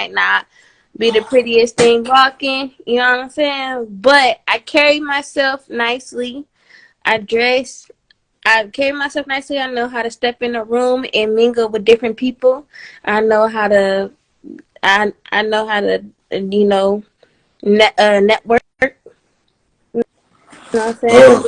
might not be the prettiest thing walking, you know what I'm saying? But I carry myself nicely. I dress, I carry myself nicely. I know how to step in a room and mingle with different people. I know how to, I know how to, network. You know what I'm saying?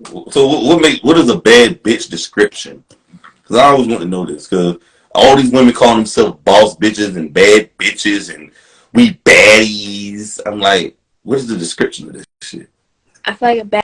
Uh, so what is a bad bitch description? Because I always want to know this. Because all these women call themselves boss bitches and bad bitches and we baddies. I'm like, what is the description of this shit? I feel like a bad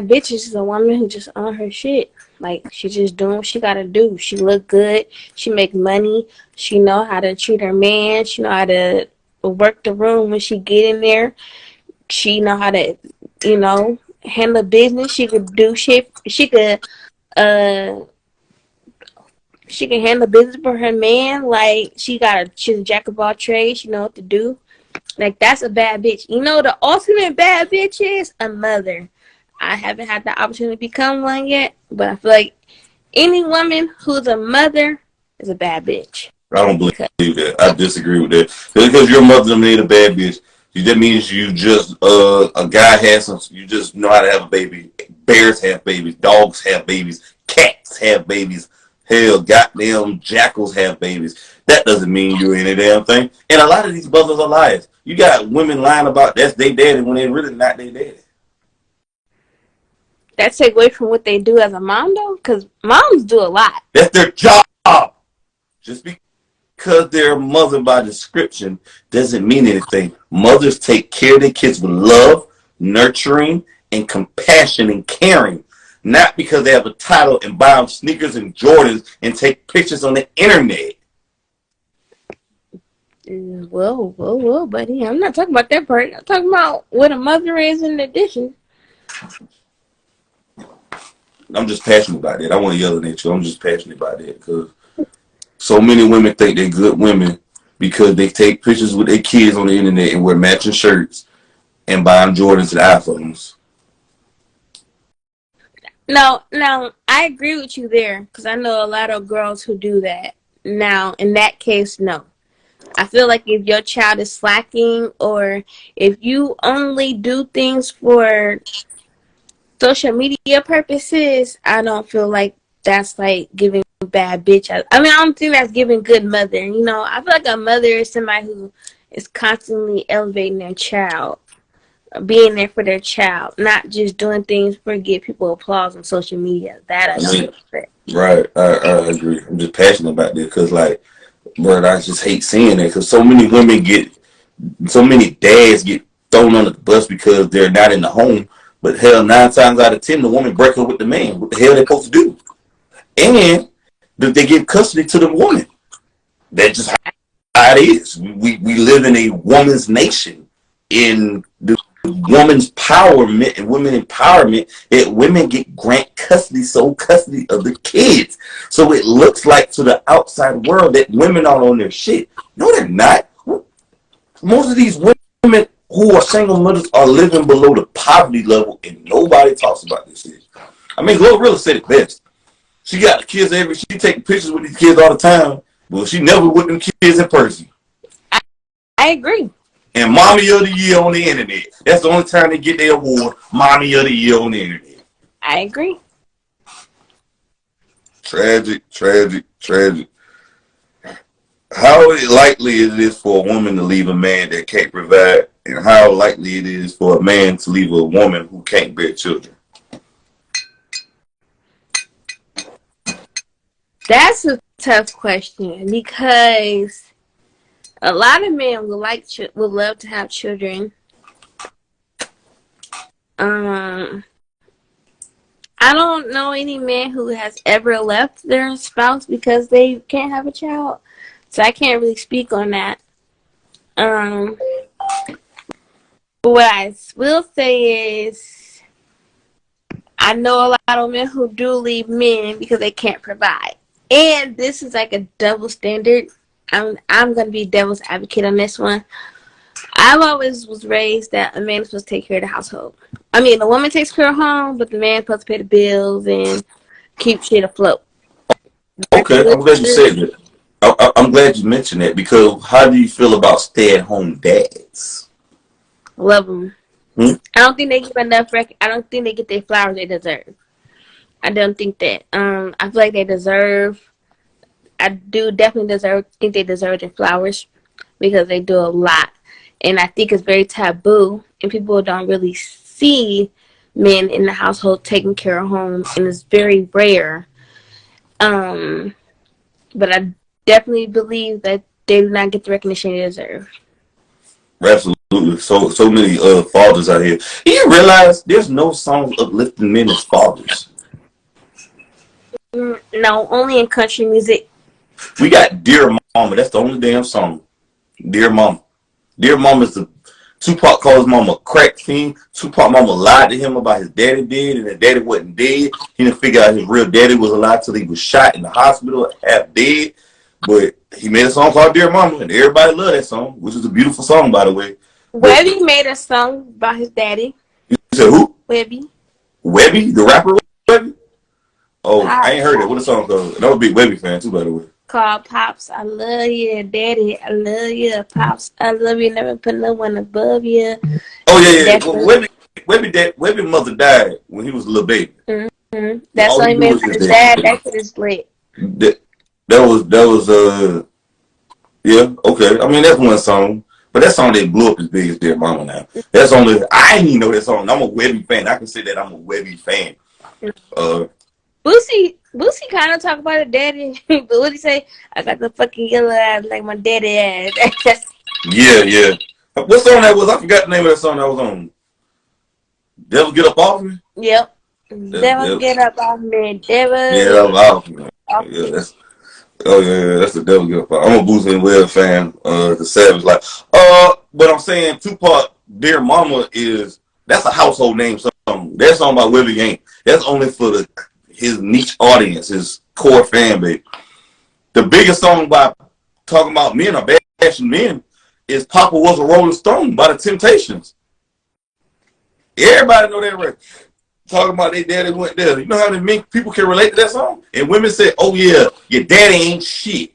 bitch is a woman who just on her shit. Like she just doing what she gotta do. She look good. She make money. She know how to treat her man. She know how to work the room when she get in there. She know how to, handle business. She could do shit. Uh she can handle business for her man. Like she's a jack of all trades. She know what to do. Like that's a bad bitch. You know the ultimate bad bitch is a mother. I haven't had the opportunity to become one yet, but I feel like any woman who's a mother is a bad bitch. I don't believe Because that. I disagree with that. Because your mother made a bad bitch, that means you just a guy has some. You just know how to have a baby. Bears have babies. Dogs have babies. Cats have babies. Hell, goddamn jackals have babies. That doesn't mean you're any damn thing. And a lot of these mothers are liars. You got women lying about that's their daddy when they're really not their daddy. that take away from what they do as a mom though, because moms do a lot. That's their job. Just because they're a mother by description doesn't mean anything. Mothers take care of their kids with love, nurturing, and compassion and caring. Not because they have a title and buy them sneakers and Jordans and take pictures on the internet. Whoa, buddy. I'm not talking about that part. I'm talking about what a mother is in addition. I'm just passionate about that. I want to yell at you. I'm just passionate about that because so many women think they're good women because they take pictures with their kids on the internet and wear matching shirts and buy them Jordans and iPhones. No, I agree with you there because I know a lot of girls who do that. Now, in that case, no. I feel like if your child is slacking or if you only do things for social media purposes, I don't feel like that's like giving bad bitch. I mean, I don't think that's giving good mother. You know, I feel like a mother is somebody who is constantly elevating their child, being there for their child, not just doing things for get people applause on social media. That I I don't mean, respect. right. I agree. I'm just passionate about this because, like, bro, I just hate seeing that because so many dads get thrown under the bus because they're not in the home. But hell, 9 times out of 10, the woman break up with the man. What the hell they supposed to do? And they give custody to the woman. That's just how it is. We live in a woman's nation. In the woman's empowerment and women empowerment, that women get grant custody, sole custody of the kids. So it looks like to the outside world that women are on their shit. No, they're not. Most of these women who are single mothers are living below the poverty level, and nobody talks about this shit. I mean, Glorilla said it best. She got the kids she take pictures with these kids all the time, but she never with them kids in person. I agree. And Mommy of the Year on the internet. That's the only time they get their award. Mommy of the Year on the internet. I agree. Tragic. How likely it is for a woman to leave a man that can't provide, and how likely it is for a man to leave a woman who can't bear children? That's a tough question because a lot of men would love to have children. I don't know any man who has ever left their spouse because they can't have a child, so I can't really speak on that. What I will say is, I know a lot of men who do leave men because they can't provide, and this is like a double standard. I'm gonna be devil's advocate on this one. I've always was raised that a man is supposed to take care of the household. I mean, the woman takes care of home, but the man is supposed to pay the bills and keep shit afloat. Okay, I'm glad you said that. I'm glad you mentioned that because how do you feel about stay-at-home dads? Love them. Hmm? I don't think they give enough. I don't think they get their flowers they deserve. I don't think that. I feel like they deserve. I do definitely deserve. Think they deserve their flowers because they do a lot, and I think it's very taboo, and people don't really see men in the household taking care of home, and it's very rare. Um, but I definitely believe that they do not get the recognition they deserve. Absolutely. So many fathers out here. Do you realize there's no songs uplifting men as fathers? No, only in country music. We got Dear Mama. That's the only damn song. Dear Mama. Dear Mama is the Tupac calls his mama a crack fiend. Tupac mama lied to him about his daddy dead and his daddy wasn't dead. He didn't figure out his real daddy was alive till he was shot in the hospital, half dead. But he made a song called Dear Mama, and everybody loved that song, which is a beautiful song, by the way. But Webby made a song about his daddy. you said who? Webby. Webby? The rapper Webby? Oh, I ain't heard it. Pop. What a song called? And I'm a big Webby fan, too, by the way. Called Pops. I love you, Daddy. I love you, Pops. I love you. Never put no one above you. Oh, yeah. That's Well, the, Webby mother died when he was a little baby. that's All all he he knew made was for his his dad. dad. That shit is lit. That was yeah, okay. I mean, that's one song. But that song that blew up as big as Dear Mama now. That's only, I didn't even know that song. I'm a Webby fan. I can say that I'm a Webby fan. Uh, Boosie kind of talk about his daddy, but what he say? I got the fucking yellow ass like my daddy ass. yeah. What song that was? I forgot the name of that song that was on. Devil Get Up Off Me? Yep. Never get up off me. Yeah, Never that was off me. off Yeah, me. that's the Devil Get Up Off. I'm a Boosie and Webb fan. The Savage like, but I'm saying Tupac, Dear Mama that's a household name song. That song by Webby ain't. That's only for his niche audience, his core fan base. The biggest song by talking about men or bashing men is Papa Was a Rolling Stone by the Temptations. Everybody know that record. Talking about their daddy went there. You know how many people can relate to that song? And women say, oh yeah, your daddy ain't shit.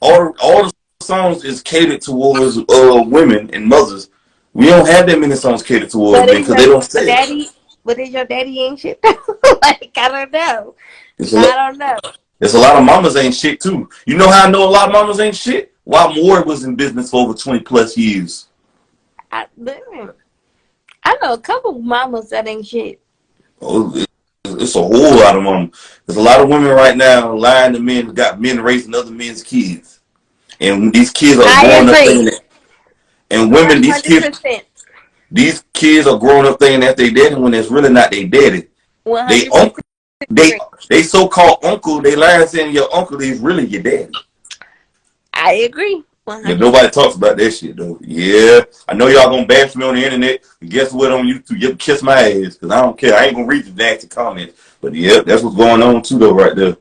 All the songs is catered towards women and mothers. We don't have that many songs catered towards But men is because they don't your say it. daddy? But is your daddy ain't shit? Like I don't know. It's I don't know. a lot of mamas ain't shit too. You know how I know a lot of mamas ain't shit? Why Moore was in business for over 20 plus years. I know a couple mamas that ain't shit. Oh, it's a whole lot of mamas. There's a lot of women right now lying to men, got men raising other men's kids. And these kids are I growing up thinking agree. that, and women, 100%. these kids are growing up thinking that they daddy when it's really not their daddy. They 100% uncle, they so-called uncle, they lying saying your uncle is really your daddy. I agree. Yeah, 100%. nobody talks about that shit though. Yeah, I know y'all gonna bash me on the internet. But guess what? On YouTube, you kiss my ass because I don't care. I ain't gonna read the nasty comments. But yeah, that's what's going on too though, right there.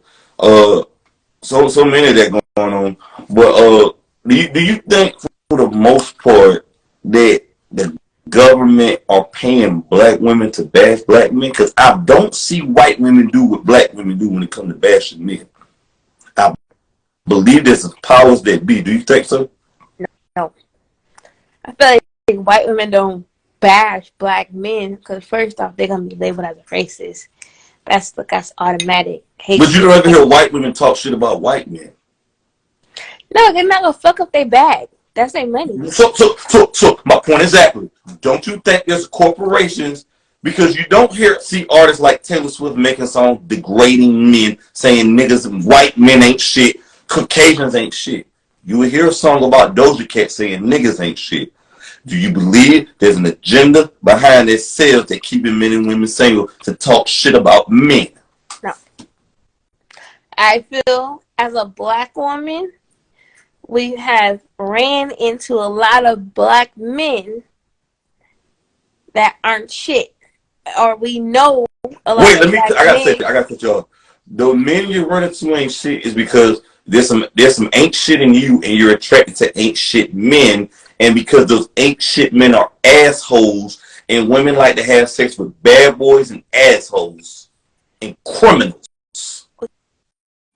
So many of that going on. But do you think for the most part that the government are paying black women to bash black men? Because I don't see white women do what black women do when it comes to bashing men. I believe there's powers that be. Do you think so? No. I feel like white women don't bash black men because first off, they're gonna be labeled as a racist. That's automatic But you hatred. don't ever hear white women talk shit about white men. No, they're not gonna fuck up their bag. That's their money. So my point exactly. Don't you think there's corporations because you don't see artists like Taylor Swift making songs degrading men, saying niggas and white men ain't shit, Caucasians ain't shit. You will hear a song about Doja Cat saying niggas ain't shit. Do you believe there's an agenda behind their sales that keeping men and women single to talk shit about men? No. I feel as a black woman, we have ran into a lot of black men that aren't shit. Or we know a lot Wait, of black I gotta say, men. I gotta cut you off. The men you run into ain't shit is because there's some ain't shit in you, and you're attracted to ain't shit men, and because those ain't shit men are assholes, and women like to have sex with bad boys and assholes and criminals.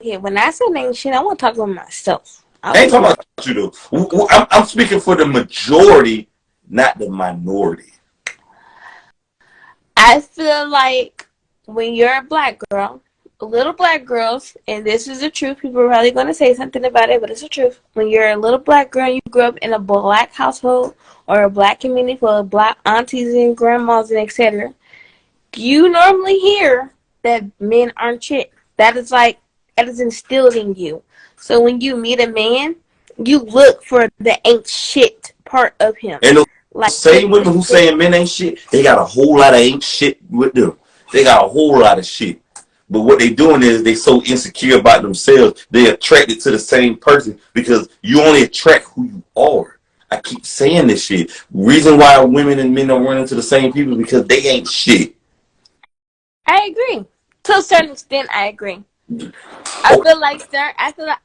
when I say ain't shit, I want to talk about myself. I ain't talking about you though. I'm speaking for the majority, not the minority. I feel like when you're a black girl, little black girls, and this is the truth, people are probably going to say something about it, but it's the truth. When you're a little black girl and you grew up in a black household or a black community full of black aunties and grandmas and etc., you normally hear that men aren't shit. That is instilled in you. So when you meet a man, you look for the ain't shit part of him. And the Like same women who saying men ain't shit, they got a whole lot of ain't shit with them. They got a whole lot of shit. But what they doing is they so insecure about themselves, they attracted to the same person because you only attract who you are. I keep saying this shit. Reason why women and men don't run into the same people because they ain't shit. I agree. To a certain extent, I agree. I feel like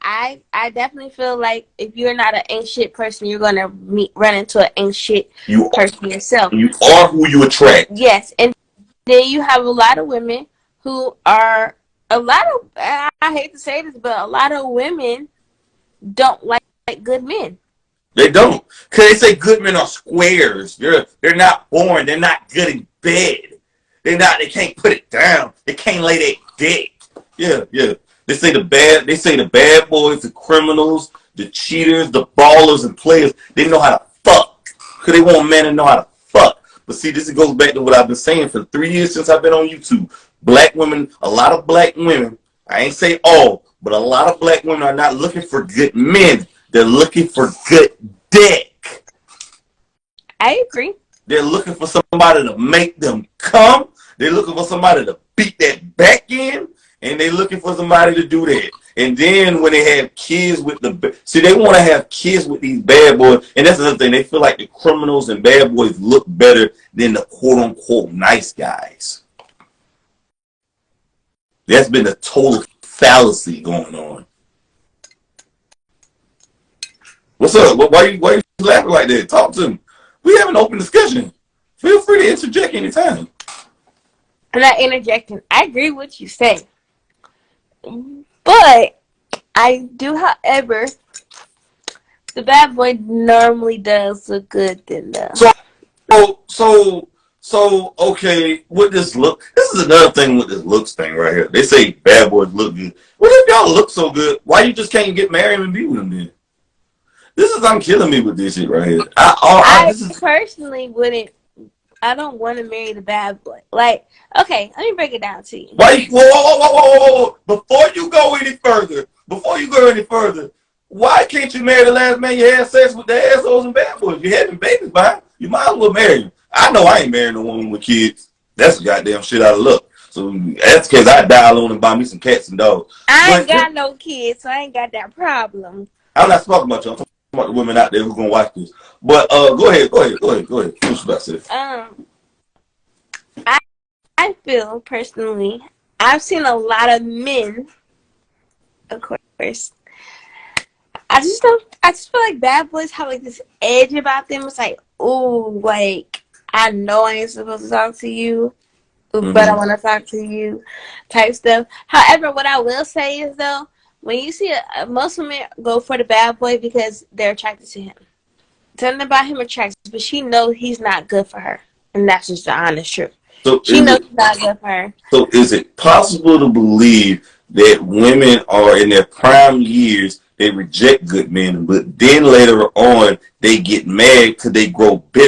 I definitely feel like if you're not an ain't shit person, you're gonna run into an ain't shit person yourself. You are who you attract. Yes, and then you have a lot of women who are I hate to say this, but a lot of women don't like good men. They don't, cause they say good men are squares. They're not born. They're not good in bed. They can't put it down. They can't lay their dick. Yeah. They say the bad boys, the criminals, the cheaters, the ballers and players, they know how to fuck. Cause they want men to know how to fuck. But see, this goes back to what I've been saying for 3 years since I've been on YouTube. Black women, a lot of black women, I ain't say all, but a lot of black women are not looking for good men. They're looking for good dick. I agree. They're looking for somebody to make them come. They're looking for somebody to beat that back in. And they're looking for somebody to do that. And then when they have kids with they want to have kids with these bad boys. And that's another thing. They feel like the criminals and bad boys look better than the quote unquote nice guys. That's been a total fallacy going on. What's up? Why you laughing like that? Talk to me. We have an open discussion. Feel free to interject anytime. I'm not interjecting. I agree with what you say. But I do, however, the bad boy normally does look good than the. So okay, with this look, this is another thing with this looks thing right here. They say bad boys look good. What if y'all look so good? Why you just can't get married and be with them then? I'm killing me with this shit right here. I personally wouldn't. I don't want to marry the bad boy. Like, okay, let me break it down to you. Why? Whoa. Before you go any further, why can't you marry the last man you had sex with, the assholes and bad boys? You having babies by, you might as well marry him. I know I ain't marrying no woman with kids. That's goddamn shit out of luck. So that's the case. I dial on and buy me some cats and dogs. I ain't got no kids, so I ain't got that problem. I'm not talking about you. I'm talking about the women out there who's gonna watch this. But go ahead. What you about to say? I feel personally, I've seen a lot of men, of course. I just feel like bad boys have like this edge about them. It's like, ooh, like I know I ain't supposed to talk to you, but I want to talk to you, type stuff. However, what I will say is though, when you see most women go for the bad boy because they're attracted to him. Something about him attracts, but she knows he's not good for her, and that's just the honest truth. So she knows he's not good for her. So is it possible to believe that women are in their prime years, they reject good men, but then later on they get mad because they grow bitter?